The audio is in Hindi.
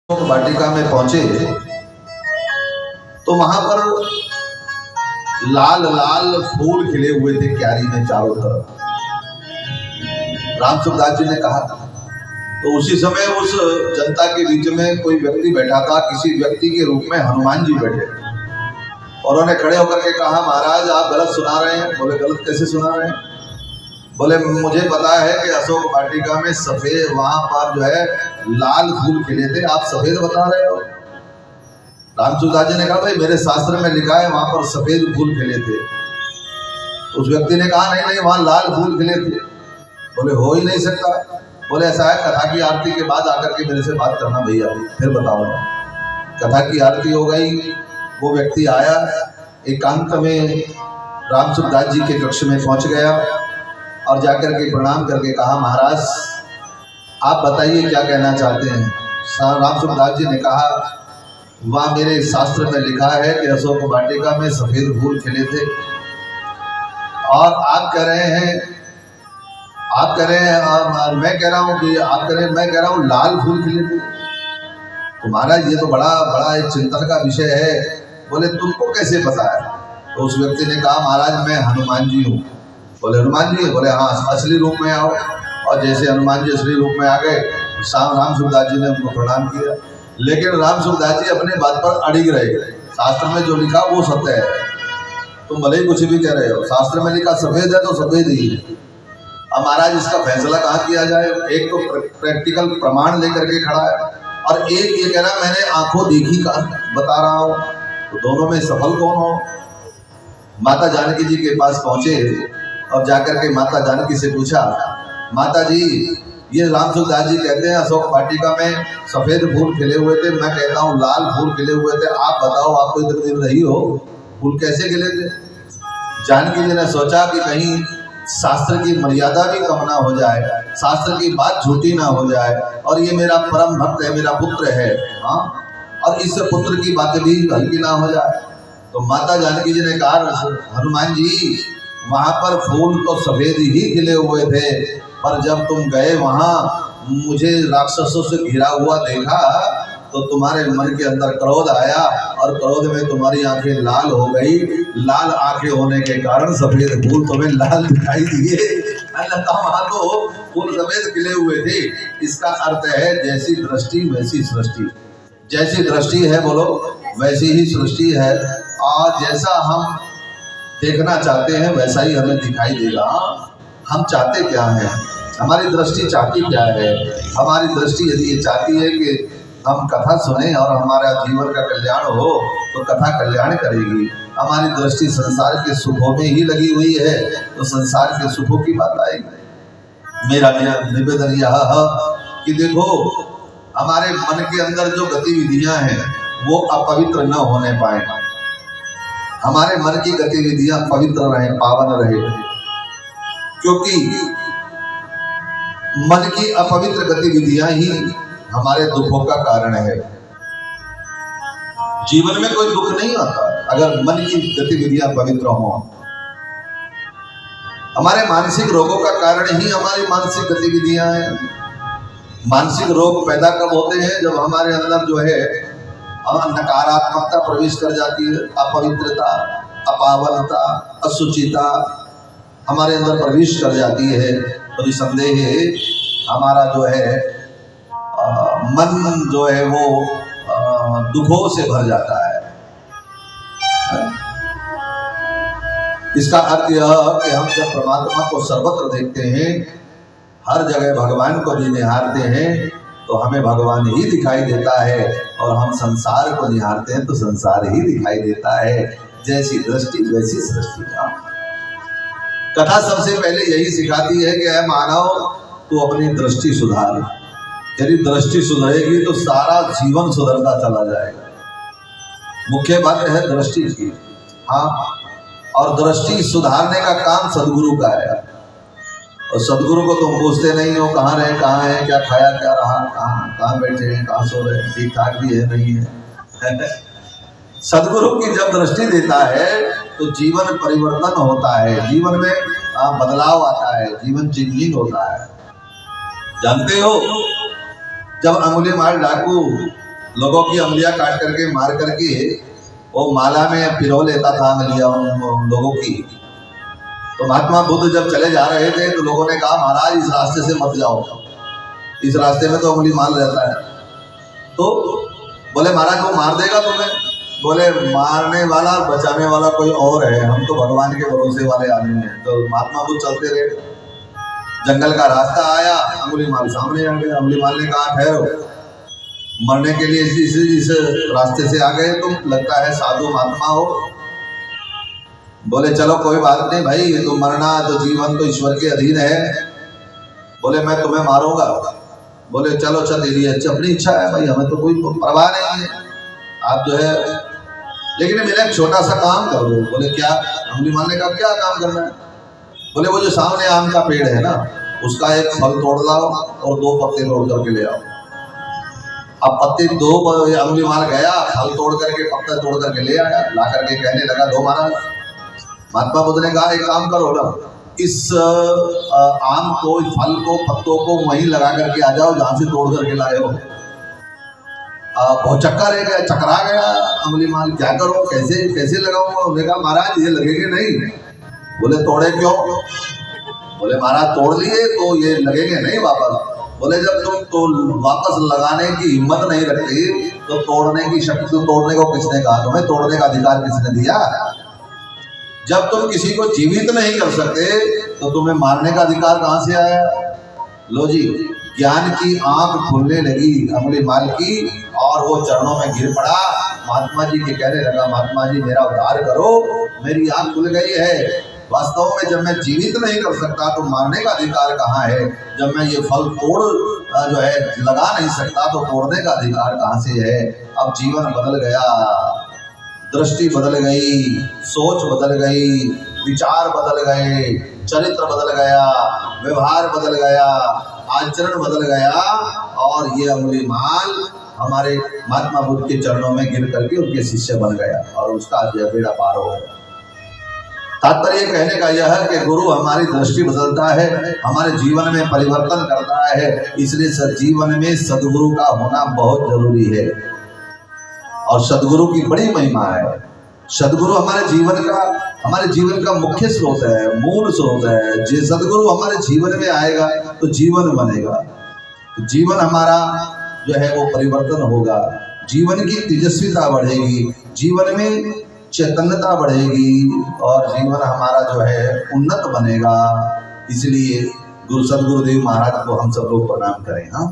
वाटिका में पहुंचे तो वहां पर लाल लाल फूल खिले हुए थे क्यारी में चारों तरफ। राम सुखदास जी ने कहा तो उसी समय उस जनता के बीच में कोई व्यक्ति बैठा था, किसी व्यक्ति के रूप में हनुमान जी बैठे और उन्होंने खड़े होकर के कहा, महाराज आप गलत सुना रहे हैं। बोले गलत कैसे सुना रहे हैं? बोले मुझे पता है कि अशोक वाटिका में सफेद, वहां पर जो है लाल फूल खिले थे, आप सफेद बता रहे हो। रामचंद्र जी ने कहा भाई मेरे शास्त्र में लिखा है वहां पर सफेद फूल खिले थे। उस व्यक्ति ने कहा नहीं नहीं वहां लाल फूल खिले थे। बोले हो ही नहीं सकता। बोले ऐसा है, कथा की आरती के बाद आकर के मेरे से बात करना भैया, फिर बताओ। कथा की आरती हो गई, वो व्यक्ति आया, एकांत में रामचंद्र जी के कक्ष में पहुंच गया और जाकर के प्रणाम करके कहा, महाराज आप बताइए क्या कहना चाहते हैं। रामचंद्र जी ने कहा, वहाँ मेरे शास्त्र में लिखा है कि अशोक वाटिका में सफेद फूल खिले थे और आप कह रहे हैं और मैं कह रहा हूँ कि आप कह रहे हैं, मैं कह रहा हूँ लाल फूल खिले थे। तो महाराज ये तो बड़ा एक चिंतन का विषय है। बोले तुमको कैसे पता है? तो उस व्यक्ति ने कहा, महाराज मैं हनुमान जी हूँ। बोले हनुमान जी? बोले हाँ, असली रूप में आओ। और जैसे हनुमान जी असली रूप में आ गए, राम सुखदास जी ने उनको प्रणाम किया। लेकिन राम सुखदास जी अपने बात पर अड़िग रहे। शास्त्र में जो लिखा वो सत्य है, तुम भले ही कुछ भी कह रहे हो। शास्त्र में लिखा सफेद है तो सफेद ही है। अब महाराज इसका फैसला कहाँ किया जाए? एक तो प्रैक्टिकल प्रमाण लेकर के खड़ा है और एक ये कह रहा मैंने आंखों देखी का बता रहा हूँ। तो दोनों में सफल कौन हो? माता जानकी जी के पास पहुंचे और जाकर के माता जानकी से पूछा, माता जी ये राम सुखदास जी कहते हैं अशोक वाटिका में सफेद फूल खिले हुए थे, मैं कहता हूँ लाल फूल खिले हुए थे, आप बताओ, आप तो इधर दिन रही हो, फूल कैसे खिले थे? जानकी जी ने सोचा कि कहीं शास्त्र की मर्यादा भी कम ना हो जाए, शास्त्र की बात झूठी ना हो जाए, और ये मेरा परम भक्त है, मेरा पुत्र है, हाँ, और इस पुत्र की बातें भी हल्की ना हो जाए। तो माता जानकी जी ने कहा, हनुमान जी वहां पर फूल तो सफेद ही खिले हुए थे, पर जब तुम गए वहां मुझे राक्षसों से घिरा हुआ देखा तो तुम्हारे मन के अंदर क्रोध आया और क्रोध में तुम्हारी आंखें लाल हो गई। लाल आंखें होने के कारण सफेद फूल तुम्हें लाल दिखाई दिए। वहां तो फूल सफेद खिले हुए थे। इसका अर्थ है जैसी दृष्टि वैसी सृष्टि। जैसी दृष्टि है बोलो वैसी ही सृष्टि है, और जैसा हम देखना चाहते हैं वैसा ही हमें दिखाई देगा। हम चाहते क्या हैं? हमारी दृष्टि चाहती क्या है? हमारी दृष्टि यदि ये चाहती है कि हम कथा सुने और हमारा जीवन का कल्याण हो तो कथा कल्याण करेगी। हमारी दृष्टि संसार के सुखों में ही लगी हुई है तो संसार के सुखों की बात आएगी। मेरा निवेदन यह है कि देखो हमारे मन के अंदर जो गतिविधियां हैं वो अपवित्र न होने पाए। हमारे मन की गतिविधियां पवित्र रहे, पावन रहे, क्योंकि मन की अपवित्र गतिविधियां ही हमारे दुखों का कारण है। जीवन में कोई दुख नहीं आता अगर मन की गतिविधियां पवित्र हों। हमारे मानसिक रोगों का कारण ही हमारी मानसिक गतिविधियां हैं। मानसिक रोग पैदा कब होते हैं? जब हमारे अंदर जो है नकारात्मकता प्रवेश कर जाती है, अपवित्रता, अपावनता, अशुचिता हमारे अंदर प्रवेश कर जाती है, तो निसंदेह हमारा जो है मन जो है वो दुखों से भर जाता है। इसका अर्थ यह कि हम जब परमात्मा को सर्वत्र देखते हैं, हर जगह भगवान को भी निहारते हैं तो हमें भगवान ही दिखाई देता है, और हम संसार को निहारते हैं तो संसार ही दिखाई देता है। जैसी दृष्टि वैसी सृष्टि। कथा सबसे पहले यही सिखाती है कि ऐ मानव तू अपनी दृष्टि सुधार। यदि दृष्टि सुधरेगी तो सारा जीवन सुधरता चला जाएगा। मुख्य बात है दृष्टि की, हाँ, और दृष्टि सुधारने का काम सदगुरु का है। और सदगुरु को तुम पूछते नहीं हो कहाँ रहे, कहाँ है, क्या खाया, क्या रहा, कहाँ बैठे हैं, कहाँ सो रहे हैं, ठीक ठाक भी है नहीं है। सदगुरु की जब दृष्टि देता है तो जीवन परिवर्तन होता है, जीवन में बदलाव आता है, जीवन चेंजिंग होता है। जानते हो जब अंगुलीमाल डाकू लोगों की अंगुलियां काट करके मार करके वो माला में पिरो लेता था अंगुलियां उन लोगों की। तो महात्मा बुद्ध जब चले जा रहे थे तो लोगों ने कहा महाराज इस रास्ते से मत जाओ, इस रास्ते में तो अंगुली मार रहता है। तो बोले महाराज वो मार देगा तुम्हें? बोले मारने वाला बचाने वाला कोई और है, हम तो भगवान के भरोसे वाले आदमी हैं। तो महात्मा बुद्ध चलते रहे, जंगल का रास्ता आया, अंगुलीमाल सामने आ गया। अंगुलीमाल ने कहा ठहरो, मरने के लिए इस रास्ते से आ गए तुम, लगता है साधु महात्मा हो। बोले चलो कोई बात नहीं भाई, तो मरना तो जीवन तो ईश्वर के अधीन है। बोले मैं तुम्हें मारूंगा। बोले चलो चल तेरी अपनी इच्छा है भाई, हमें तो कोई परवाह नहीं है, आप जो है लेकिन मेरा एक छोटा सा काम कर दो। बोले क्या? अंगुलीमाल ने कहा क्या काम करना है? बोले वो जो सामने आम का पेड़ है ना, उसका एक फल तोड़ लाओ और 2 पत्ते तोड़ करके ले आओ। अब पत्ते 2 अंगुलीमाल गया, फल तोड़ करके पत्ते तोड़ करके ले आया, ला करके कहने लगा लो महाराज। महात्मा बुद्ध ने कहा एक काम करो ना, इस आम को, इस फल को, पत्तों को वहीं लगा करके आ जाओ जहां से तोड़ करके लाए हो। बहुत चक्कर रह गया, चकरा गया अंगुलीमाल, क्या करो, कैसे कैसे लगाऊंगा? उन्होंने कहा महाराज ये लगेंगे नहीं। बोले तोड़े क्यों? बोले महाराज तोड़ लिए तो ये लगेंगे नहीं वापस। बोले जब तुम तो वापस लगाने की हिम्मत नहीं रखती तो तोड़ने की शक्ति, तो तोड़ने को किसने कहा? तुम्हें तोड़ने का अधिकार किसने दिया? जब तुम किसी को जीवित नहीं कर सकते तो तुम्हें मारने का अधिकार कहां से आया? लो जी, ज्ञान की आंख खुलने लगी अंगुलीमाल की और वो चरणों में गिर पड़ा। महात्मा जी के कहने लगा महात्मा जी मेरा उद्धार करो, मेरी आंख खुल गई है। वास्तव में जब मैं जीवित नहीं कर सकता तो मारने का अधिकार कहाँ है? जब मैं ये फल तोड़ जो है लगा नहीं सकता तो तोड़ने का अधिकार कहाँ से है? अब जीवन बदल गया, दृष्टि बदल गई, सोच बदल गई, विचार बदल गए, चरित्र बदल गया, व्यवहार बदल गया, आचरण बदल गया। और ये अंगुलीमाल हमारे महात्मा बुद्ध के चरणों में गिर करके उनके शिष्य बन गया और उसका बेड़ा पार हो गया। तात्पर्य कहने का यह है कि गुरु हमारी दृष्टि बदलता है, हमारे जीवन में परिवर्तन करता है, इसलिए जीवन में सदगुरु का होना बहुत जरूरी है। और सदगुरु की बड़ी महिमा है। सदगुरु हमारे जीवन का मुख्य स्रोत है, मूल स्रोत है। जो सदगुरु हमारे जीवन में आएगा तो जीवन बनेगा, तो जीवन हमारा जो है वो परिवर्तन होगा, जीवन की तेजस्विता बढ़ेगी, जीवन में चैतन्यता बढ़ेगी और जीवन हमारा जो है उन्नत बनेगा। इसलिए गुरु सदगुरुदेव महाराज को हम सब लोग प्रणाम करें। हाँ।